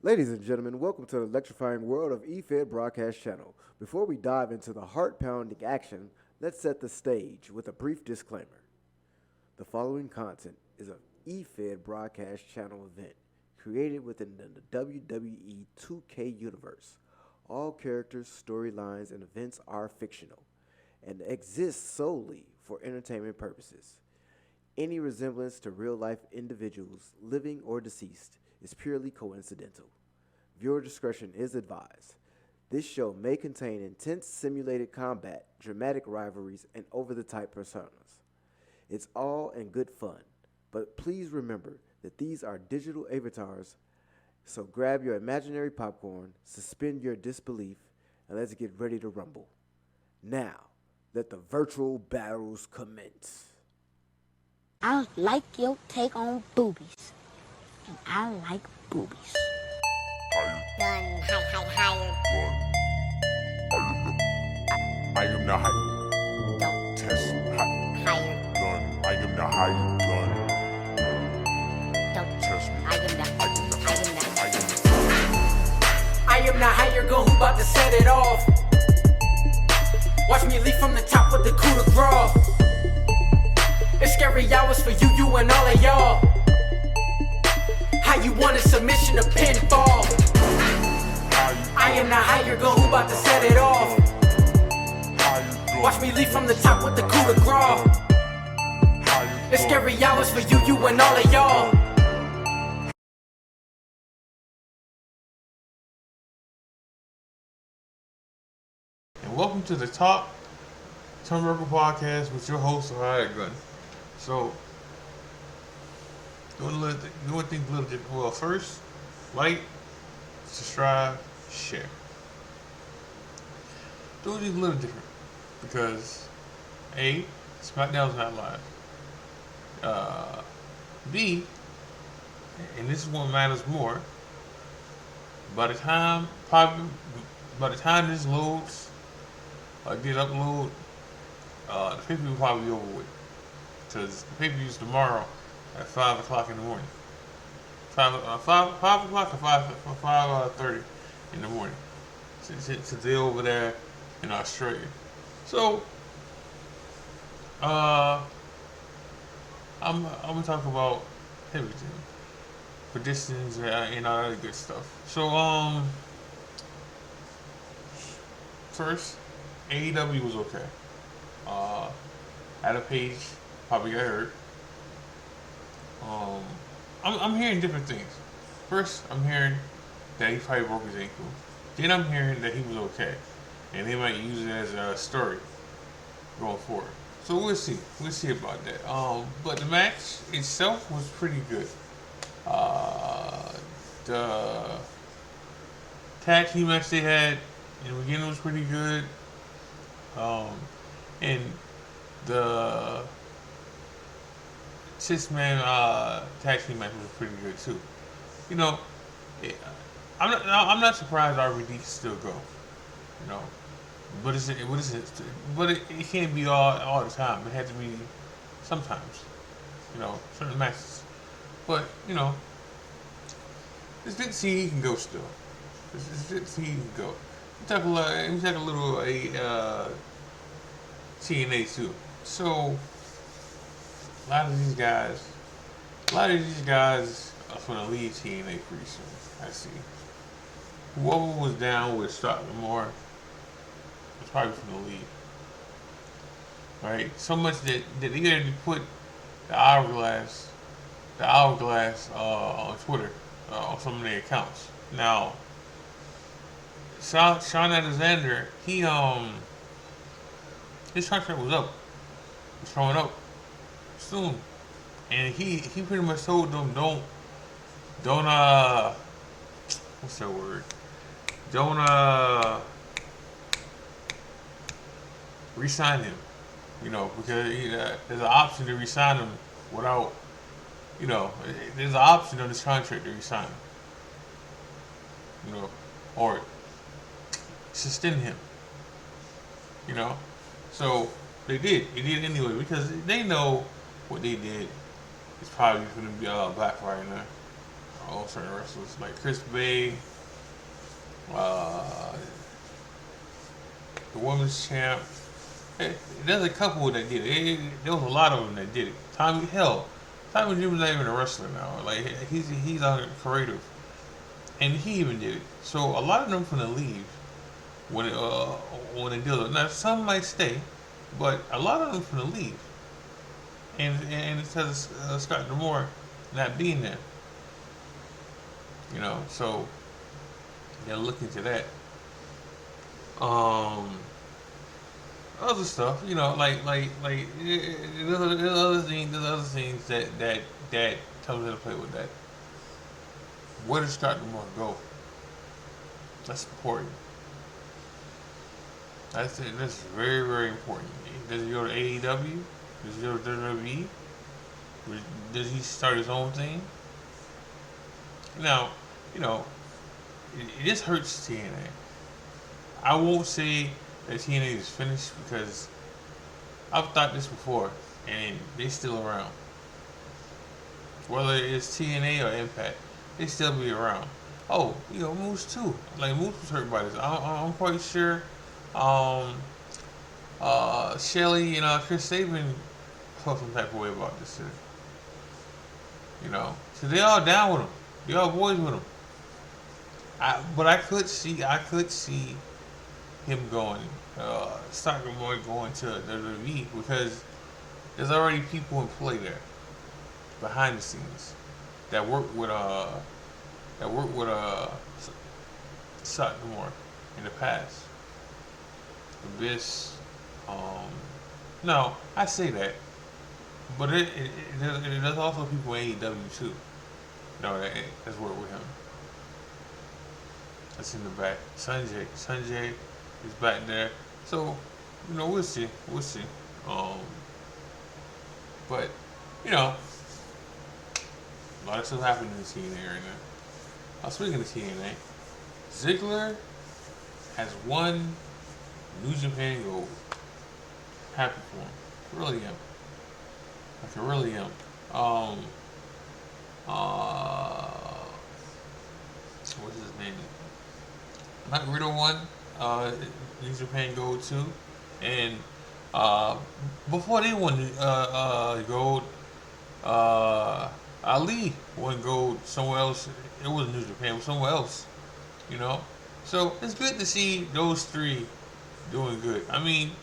Ladies and gentlemen, welcome to the electrifying world of EFED Broadcast Channel. Before we dive into the heart-pounding action, let's set the stage with a brief disclaimer. The following content is an EFED Broadcast Channel event created within the WWE 2K universe. All characters, storylines, and events are fictional and exist solely for entertainment purposes. Any resemblance to real-life individuals, living or deceased, is purely coincidental. Viewer discretion is advised. This show may contain intense simulated combat, dramatic rivalries, and over-the-top personas. It's all in good fun, but please remember that these are digital avatars, so grab your imaginary popcorn, suspend your disbelief, and let's get ready to rumble. Now, let the virtual battles commence. I like your take on boobies. And I like boobies. Gun, higher. I am the higher. Don't Test higher. gun. I am the higher gun. Don't Test me. I am the I am the higher gun who bout to set it off. Watch me leap from the top with the coup de grace. It's scary hours for you and all of y'all. How you want a submission to pinfall? I am the higher gun who bout to set it off. Watch me leap from the top with the coup de grace. It's scary hours for you and all of y'all. And welcome to the top TurnBuckle podcast with your host, Hired Gun. So, doing things a little different. Well, first, like, subscribe, share. Doing things a little different because A, SmackDown's not live. B, and this is what matters more. By the time this loads, get upload, the pay-per-view will probably be over with. Because the pay-per-view is tomorrow at 5 o'clock in the morning. 5 o'clock or 5:30 in the morning. Since they're over there in Australia. So, I'm gonna talk about everything. Predictions and all that good stuff. So, first, AEW was okay. Adam Page probably got hurt. I'm hearing different things. First, I'm hearing that he probably broke his ankle. Then I'm hearing that he was okay, and they might use it as a story going forward. So we'll see. We'll see about that. But the match itself was pretty good. The tag team match they had in the beginning was pretty good. And the 6-man tag team match was pretty good too. You know, I'm not surprised RVD can still go. You know, but it can't be all the time. It had to be sometimes. You know, certain matches. But you know, it's good to see he can go still. It's good to see he can go. We talk a little TNA too. So a lot of these guys are going to leave TNA pretty soon. I see. Whoever was down with Stockton Moore was probably from the league. Right? So much that they had to put the hourglass on Twitter on some of their accounts. Now, Sean Alexander, his contract was up. It's coming up soon, and he pretty much told them don't what's that word? Don't re-sign him. You know, because there's an option to re-sign him without, you know, there's an option on this contract to re-sign him. You know, or suspend him. You know, so they did anyway because they know what they did is probably going to be backfiring there. all certain wrestlers like Chris Bay, uh, the women's champ. There's a couple that did it. There was a lot of them that did it. Tommy Dreamer's not even a wrestler now. Like he's creative, and he even did it. So a lot of them from the leave when they deal with. Now some might stay, but a lot of them from the leave, and it's because Scott D'Amore not being there. So you gotta look into that. Other stuff, there's other things that comes into play with that. Where does Scott D'Amore go? That's important. That's very, very important. Does he go to AEW? Does he go to WWE? Does he start his own thing? Now, it just hurts TNA. I won't say that TNA is finished because I've thought this before, and they still around. Whether it's TNA or Impact, they still be around. Oh, Moose too. Like Moose was hurt by this. I'm quite sure. Shelly and Chris Sabin felt some type of way about this shit. So they all down with him. They all boys with him. But I could see him going, Stockton Boy going to WWE because there's already people in play there, behind the scenes, that work with Stockton Moore in the past. Abyss, no, I say that, but there's also people in AEW too. That's work with him. That's in the back. Sanjay is back there. So, we'll see. But, a lot of stuff happening in TNA right now. Speaking of TNA, Ziggler has won New Japan Gold. Happy for him. Really am. I really am. What's his name? Matt Riddle won New Japan Gold too, and before they won gold, Ali won gold somewhere else. It wasn't New Japan, it was somewhere else. So it's good to see those three doing good. I mean,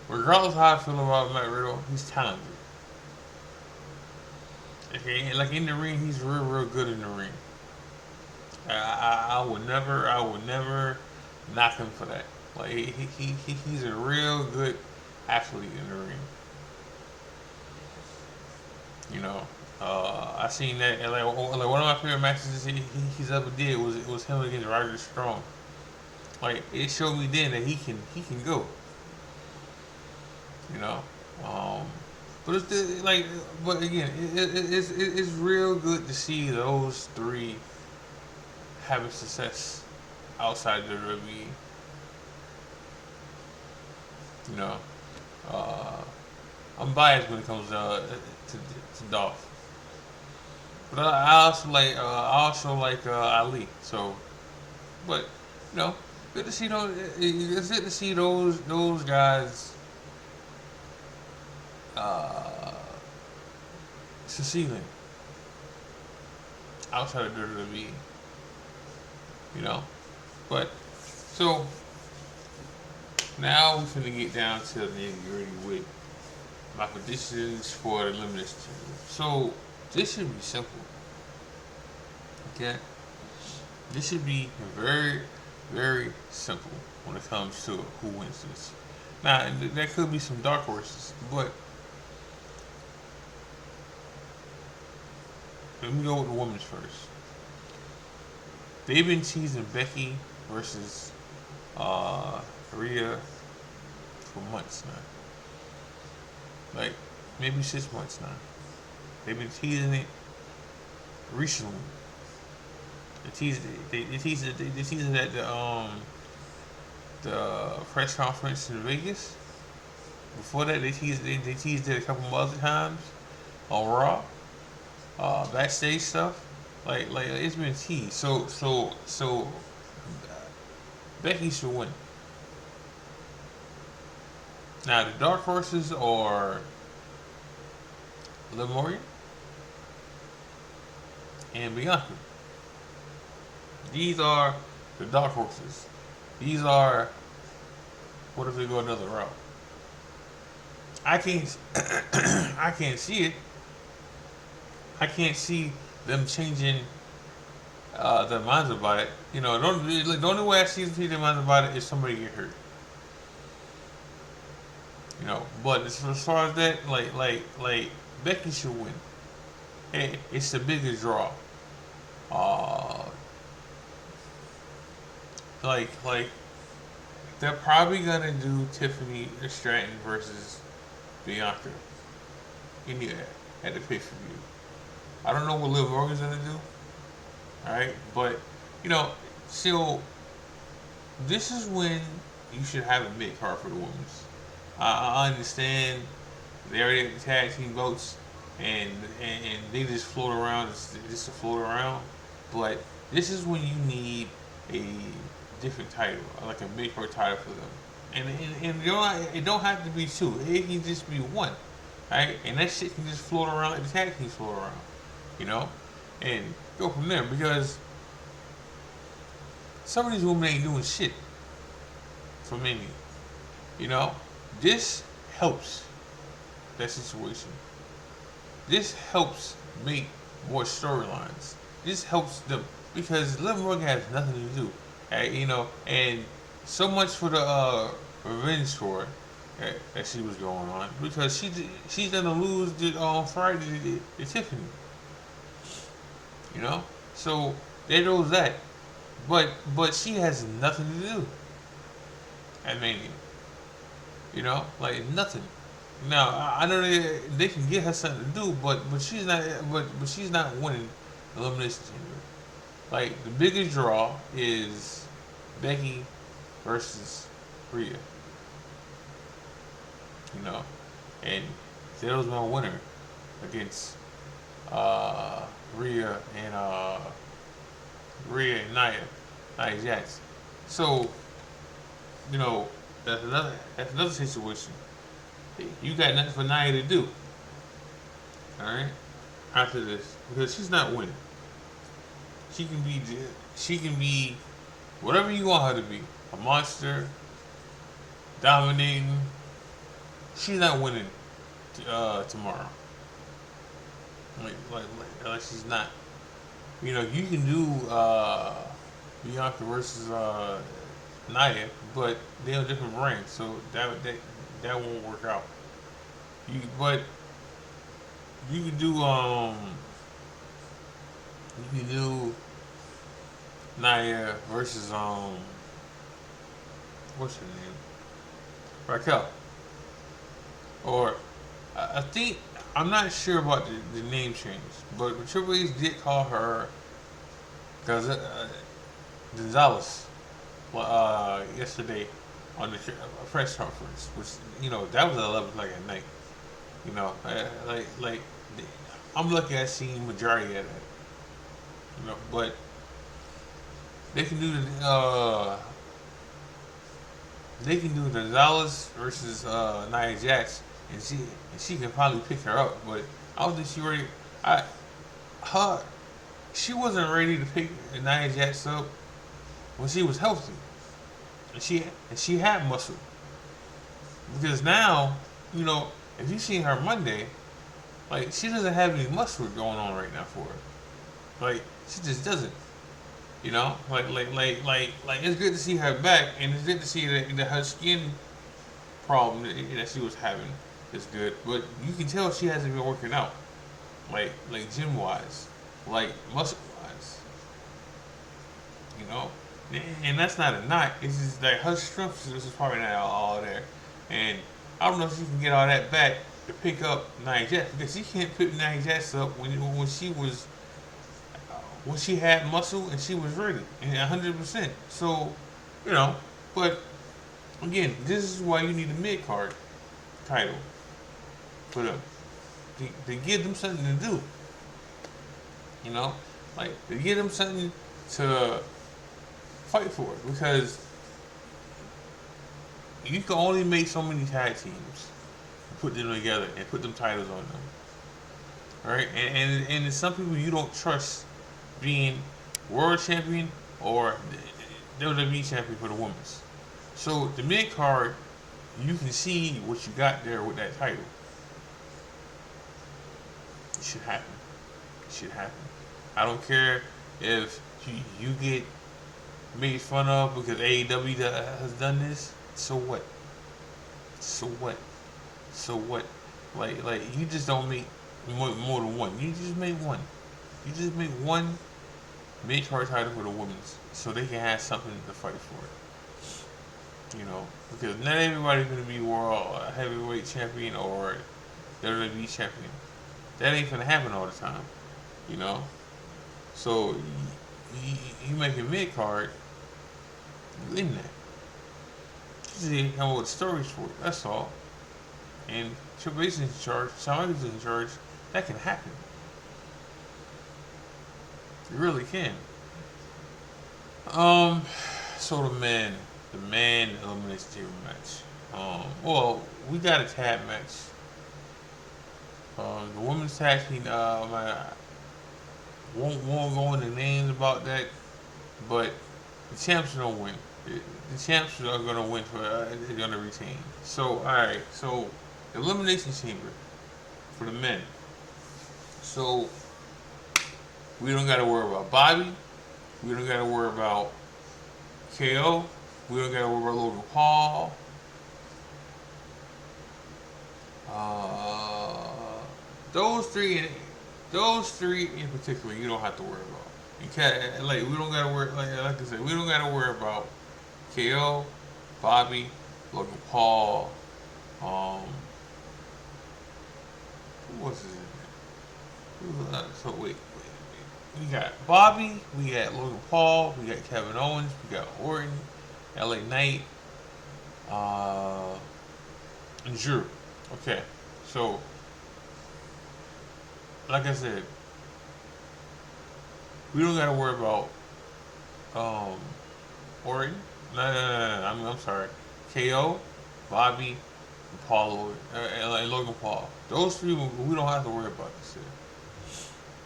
regardless of how I feel about Matt Riddle, he's talented. Okay, like in the ring, he's real good in the ring. I would never knock him for that. Like he's a real good athlete in the ring. I seen that, and like one of my favorite matches he's ever did was him against Roderick Strong. Like it showed me then that he can go. But but again, it's real good to see those three having success outside the WWE. I'm biased when it comes to Dolph, but I also like Ali. So, but good to see those. It's good to see those guys succeeding outside of WWE. But so now we're finna get down to the nitty-gritty with my predictions for the Elimination. So this should be simple. Okay? This should be very, very simple when it comes to who wins this. Now there could be some dark horses, but let me go with the women's first. They've been teasing Becky versus Rhea for months now. Like maybe 6 months now. They've been teasing it recently. They teased it at the press conference in Vegas. Before that, they teased it a couple other times on Raw, backstage stuff. like it's been teased. So Becky should win. Now the dark horses are Liv Morgan and Bianca. These are the dark horses. These are, what if they go another route? I can't I can't see it. I can't see them changing their minds about it. You know, the only way I see them change their minds about it is somebody get hurt. You know, but as far as that, like Becky should win. It's the biggest draw. Uh, like they're probably gonna do Tiffany Stratton versus Bianca in the at the pay per view. I don't know what Liv Morgan's gonna do. Alright, but you know, so this is when you should have a mid card for the women's. I understand they already have the tag team votes and they just float around just to float around, but this is when you need a different title, like a mid card title for them. And it don't have to be two. It can just be one. Right? And that shit can just float around like the tag teams float around. You know? And go from there because some of these women ain't doing shit for Mania. You know? This helps that situation. This helps make more storylines. This helps them because Liv Morgan has nothing to do. You know, and so much for the revenge tour that she was going on because she's gonna lose on Friday to Tiffany. You know, so there goes that. But she has nothing to do at Mania. You know, like nothing. Now I know they can get her something to do, but she's not. But she's not winning the Elimination Chamber. Like the biggest draw is Becky versus Rhea. You know, and Zero's my winner against Rhea and Nia Jax. So, you know, that's another situation. You got nothing for Nia to do. Alright? After this. Because she's not winning. She can be whatever you want her to be. A monster, dominating. She's not winning tomorrow. Like she's not. You know, you can do Bianca versus Nia, but they're on different brands, so that won't work out. But you can do Nia versus what's her name? Raquel. Or I think I'm not sure about the name change, but Triple H did call her Gonzalez yesterday on the press conference, which you know that was at 11 o'clock at night. You know, like I'm lucky I seen majority of that. You know, but they can do Gonzalez versus Nia Jax, and she can probably pick her up. But I don't think she wasn't ready to pick Nia Jax up when she was healthy, and she had muscle. Because now, you know, if you seen her Monday, like she doesn't have any muscle going on right now for her. Like she just doesn't. You know, like it's good to see her back, and it's good to see that her skin problem that she was having is good. But you can tell she hasn't been working out, like gym wise, like muscle wise. You know, and that's not a knock. It's just like her strength is probably not all there, and I don't know if she can get all that back to pick up Nia Jax because she can't pick Nia Jax up when she had muscle and she was ready and 100%. So, you know, but again, this is why you need a mid card title for them to give them something to do. You know, Like, to give them something to fight for, because you can only make so many tag teams, put them together, and put them titles on them. Right? And there's some people you don't trust being world champion or WWE champion for the women's. So the mid card, you can see what you got there with that title. It should happen. It should happen. I don't care if you get made fun of because AEW has done this. So what? So what? So what? Like you just don't make more than one. You just make one. You just make one mid card title for the women's, so they can have something to fight for. You know, because not everybody's gonna be world heavyweight champion or WWE champion. That ain't gonna happen all the time. You know, so you make a mid card, you in that. Just need to come up with stories for it. That's all. And Triple H is in charge. Shawn Michaels is in charge. That can happen. It really can. So the man elimination table match. Well, we got a tag match. The women's tag team. Won't go into names about that, but the champs are gonna win. The champs are gonna win for. They're gonna retain. So all right. So elimination chamber for the men. So we don't got to worry about Bobby. We don't got to worry about KO. We don't got to worry about Logan Paul. Those three in particular, you don't have to worry about. You can't, like, we don't got to worry. Like I said, we don't got to worry about KO, Bobby, Logan Paul. Who was his name? So wait. We got Bobby, we got Logan Paul, we got Kevin Owens, we got Orton, LA Knight, and Drew. Okay, so like I said, we don't gotta worry about Orton. No. I'm sorry. KO, Bobby, and Paul, and Logan Paul. Those three we don't have to worry about this shit.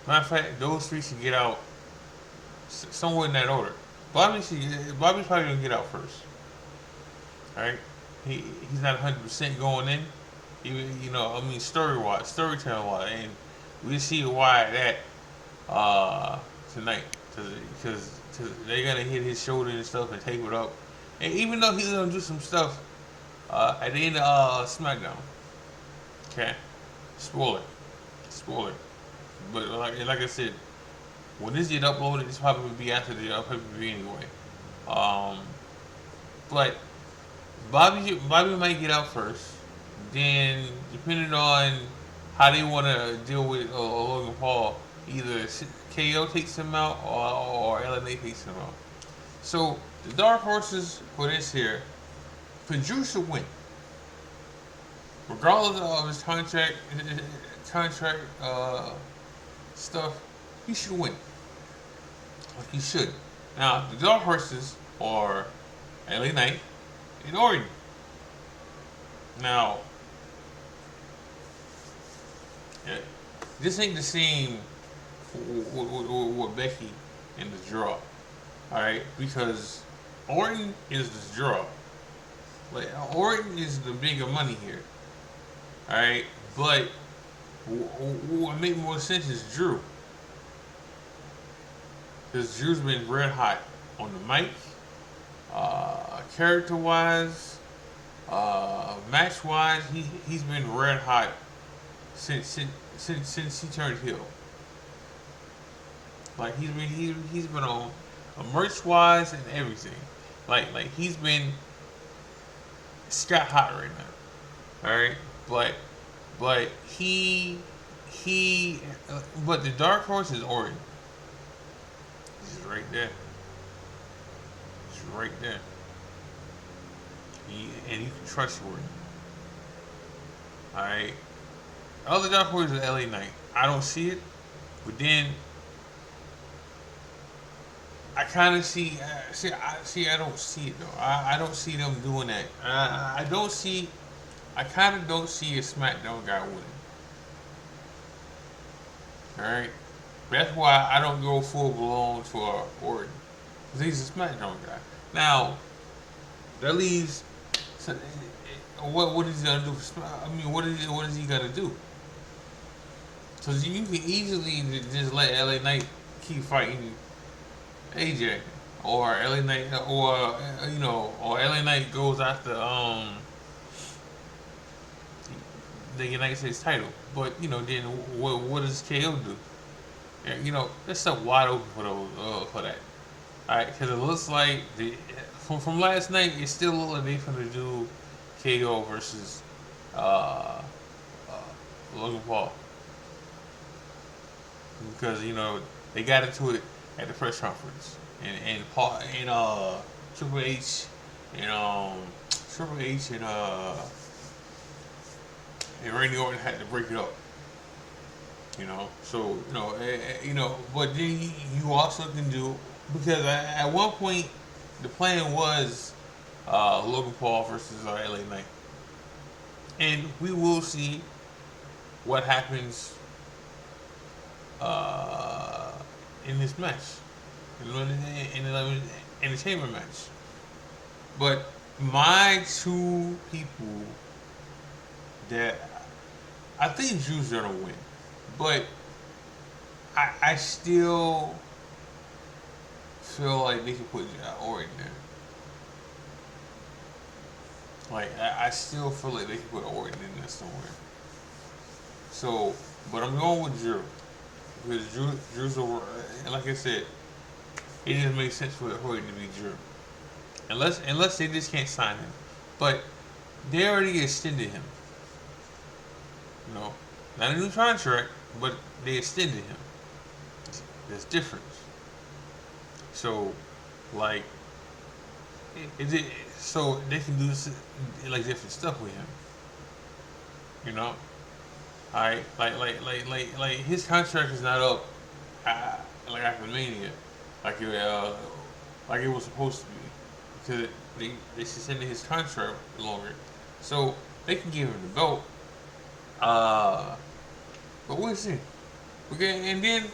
Matter of fact, those three should get out somewhere in that order. Bobby's probably gonna get out first. Alright? He's not 100% going in. Storytelling wise, and we see why that tonight, because they're gonna hit his shoulder and stuff and tape it up. And even though he's gonna do some stuff at the end of SmackDown. Okay? Spoiler. But like I said, when this get uploaded, it's probably gonna be after the pay-per-view anyway. But Bobby might get out first. Then, depending on how they want to deal with Logan Paul, either KO takes him out or LNA takes him out. So the dark horses for this here, for Drew should win, regardless of his contract stuff. He should win. Like he should. Now the dark horses are LA Knight and Orton. Now, this ain't the same with Becky in the draw. Alright? Because Orton is the draw. Like, Orton is the bigger money here. Alright? But what makes more sense is Drew. Because Drew's been red hot on the mic, character-wise, match-wise. He's been red hot since he turned heel. Like he's been on merch-wise and everything. Like he's been sky hot right now. All right, but but the dark horse is Orton. He's right there. He's right there. And you can trust Orton. Alright. Other dark horse is LA Knight. I don't see it. But then I kind of I don't see it though. I don't see them doing that. I don't see. I kind of don't see a SmackDown guy winning. All right, that's why I don't go full blown for Orton. Cause he's a SmackDown guy. Now that leaves. What is he gonna do? I mean, what is he gonna do? Cause you can easily just let LA Knight keep fighting AJ, or LA Knight, or or LA Knight goes after the United States title. But then what does KO do? Yeah, there's stuff wide open for those for that. All right, because it looks like from last night, it still looks like they're gonna do KO versus Logan Paul, because they got into it at the press conference, and Paul and Triple H and and Randy Orton had to break it up. So but then you also can do, because at one point the plan was Logan Paul versus LA Knight, and we will see what happens in this match, in the chamber match. But my two people that I think Drew's gonna win, but I still feel like they could put Orton there. Like I still feel like they could put Orton in there somewhere. So, but I'm going with Drew, because Drew's over. And like I said, it doesn't make sense for Orton to be Drew, unless they just can't sign him. But they already extended him. Not a new contract, but they extended him. There's difference. So, like, so they can do this, like, different stuff with him. Alright, like his contract is not up, like after Mania, like it was supposed to be, because they extended his contract longer, so they can give him the belt. But we'll see. Okay, and then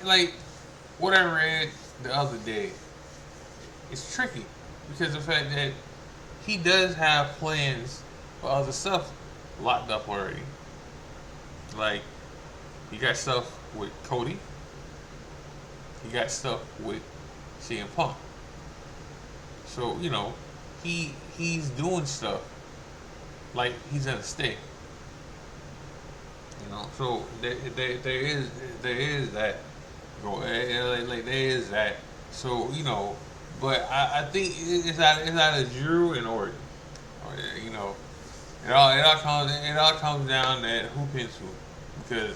like what I read the other day, it's tricky because of the fact that he does have plans for other stuff locked up already. Like, he got stuff with Cody. He got stuff with CM Punk. So, he's doing stuff like he's gonna stay. So there is that. Like there is that. So but I think it's out of Drew and Orton. It all comes down to who pins who, because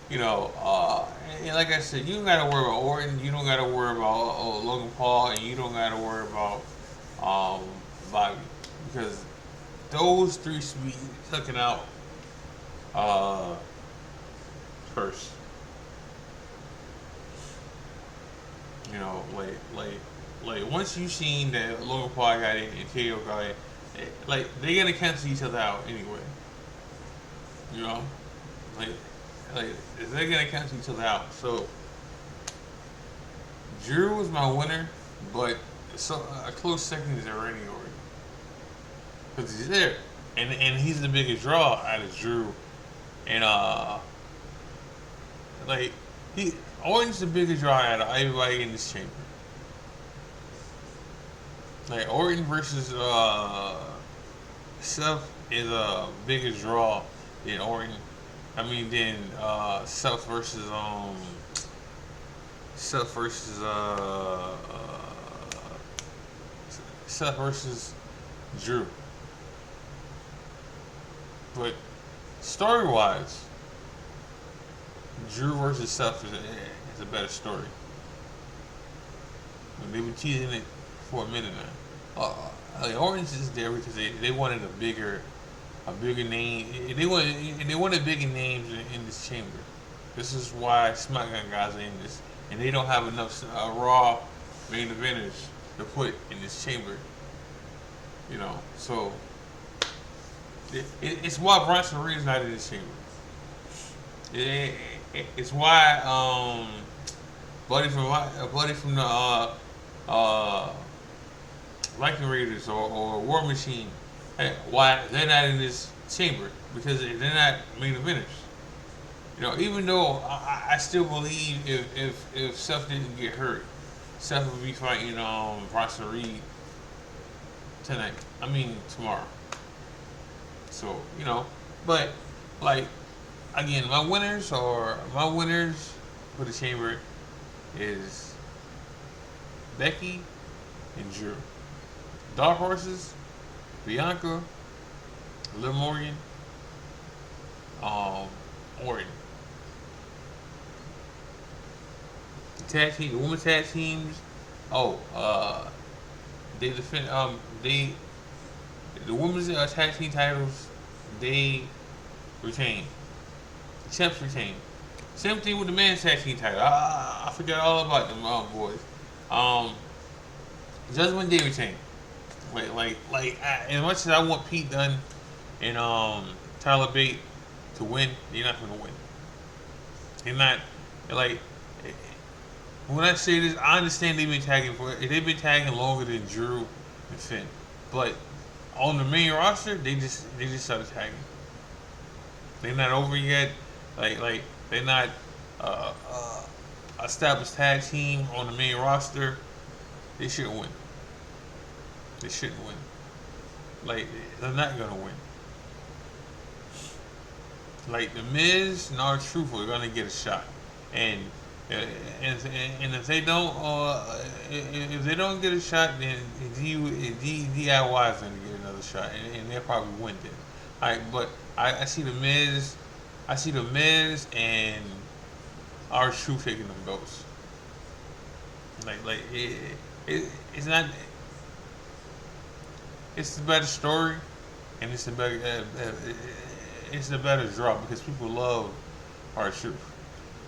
and like I said, you don't gotta worry about Orton, you don't gotta worry about Logan Paul, and you don't gotta worry about Bobby, because those three should be tucking out first. Like once you've seen that Logan Paul got it and KO got it, like they're gonna cancel each other out anyway. Like they're gonna cancel each other out. So Drew was my winner, but a close second is Randy Orton, because he's there, and he's the biggest draw out of Drew, and like Orton's the biggest draw out of everybody in this chamber. Like Orton versus Seth is a bigger draw than Orton. Than Seth versus Drew. But story-wise, Drew versus Seth is a better story. They've been teasing it for a minute now. Orton's just there because they wanted a bigger name. They wanted bigger names in this chamber. This is why SmackDown guys are in and they don't have enough Raw main eventers to put in this chamber. So it's why Bronson Reed's not in this chamber. It's why buddy from the Viking Raiders or War Machine, why they're not in this chamber, because they're not main eventers. Even though I still believe if Seth didn't get hurt, Seth would be fighting Bronson Reed tonight. Tomorrow. So but like again, my winners for the chamber is Becky and Drew. Dark horses, Bianca, Liv Morgan, Orton. The women's tag teams. They defend. The women's tag team titles. They retain. The champs retain. Same thing with the men's tag team title. I forgot all about them boys. Just when they retain. As much as I want Pete Dunne and Tyler Bate to win, they're not gonna win. They're not when I say this, I understand they've been tagging longer than Drew and Finn, but on the main roster, they just started tagging. They're not over yet. They're not established tag team on the main roster. They shouldn't win. They're not gonna win. The Miz and R-Truth are gonna get a shot, and if they don't, get a shot, then DIY is gonna get another shot, and they'll probably win then. But I see the Miz, and R-Truth taking them belts. It's not. It's the better story, and it's the better draw because people love R-Truth.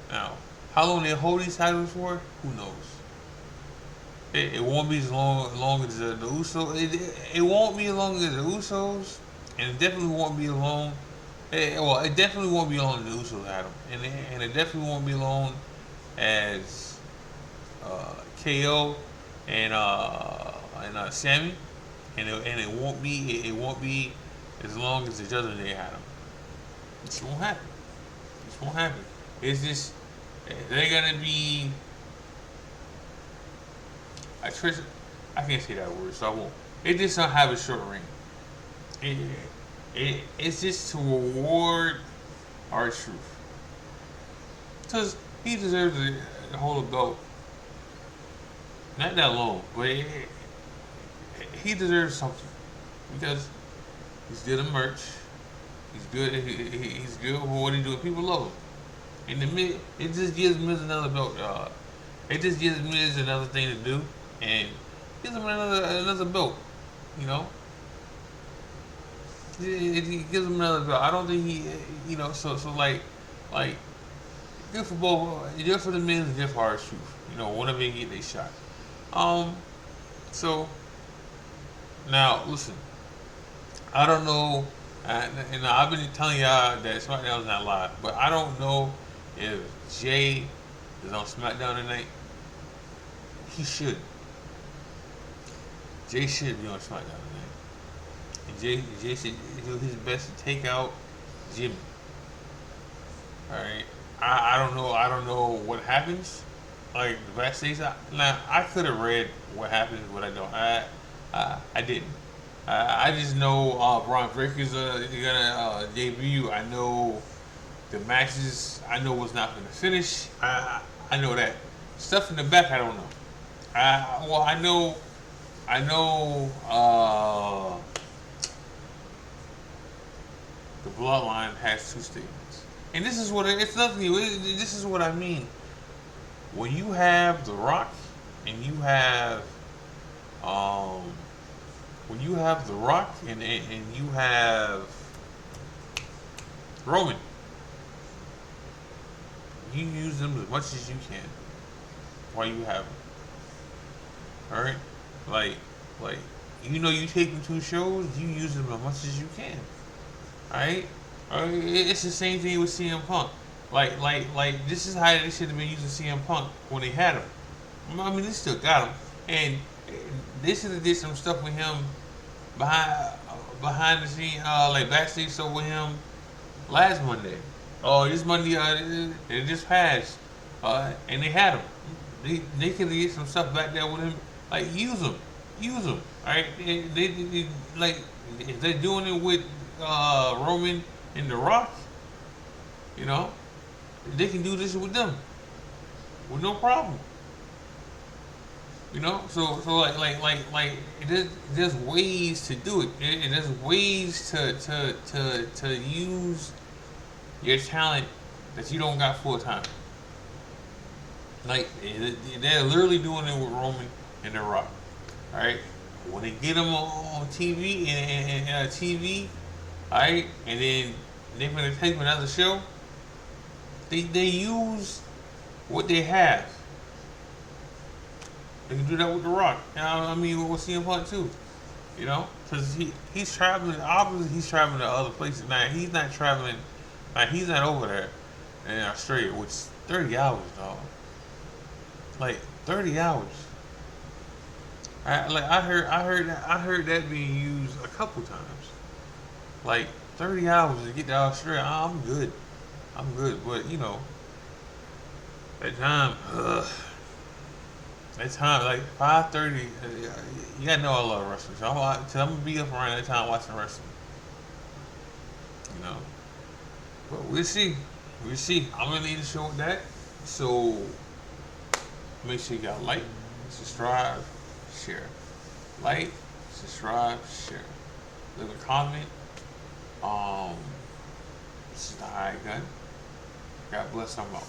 Now, how long they hold these titles for? Who knows? It won't be as long as the Usos. It won't be as long as the Usos, and it definitely won't be as long. It definitely won't be as long as the Usos had them, and it definitely won't be as long as KO and Sammy, and it won't be as long as the Judgment Day had them. This won't happen. It's just they're gonna be. I can't say that word, so I won't. It just don't have a short ring. It's just to reward R-Truth, because he deserves to hold a belt. Not that long, but he deserves something because he's good at merch. He's good. He's good for what he do. People love him. And it just gives Miz another belt. It just gives Miz another thing to do, and gives him another belt. It gives him another belt. I don't think he, So good for both. Good for the Miz and good for R-Truth. Whenever they get their shot. So now listen. I don't know. And I've been telling y'all that SmackDown's not live, but I don't know if Jay is on SmackDown tonight. He should. Jay should be on SmackDown tonight, and Jay should do his best to take out Jimmy. All right. I don't know what happens. The backstage. Now I could have read what happens, but I don't. I didn't. I just know Braun Breaker's gonna debut. I know the matches. I know what's not gonna finish. I know that stuff in the back. I don't know. I know. The Bloodline has two statements, and this is what it's nothing new. This is what I mean. When you have The Rock, and you have you have Roman, you use them as much as you can. while you have them. All right, like like you know you take them to shows, you use them as much as you can. All right, it's the same thing with CM Punk. Like this is how they should have been using CM Punk when they had him. I mean, they still got him, and they should have did some stuff with him behind the scene, like backstage stuff with him last Monday. Oh, this Monday, it just passed, and they had him. They could get some stuff back there with him. Like use them. All right, they like if they're doing it with Roman and The Rock, you know, they can do this with them with no problem. You know, so there's ways to do it. There's ways to use your talent that you don't got full time. Like they're literally doing it with Roman and The Rock. All right, when they get them on TV and TV, all right, and then they're gonna take another show. They use what they have. They can do that with The Rock. I mean, with CM Punk too. You know, because he's traveling. Obviously, he's traveling to other places. Now he's not traveling. Like he's not over there in Australia, which is 30 hours, dog. Like 30 hours. I heard that being used a couple times. Like 30 hours to get to Australia. I'm good. But you know, that time, like 5:30. You gotta know I love wrestling. So I'm gonna be up around that time watching wrestling. You know, but we'll see. I'm gonna leave the show with that. So make sure you got like, subscribe, share. Like, subscribe, share. Leave a comment. This is the High Gun. God bless. I'm out.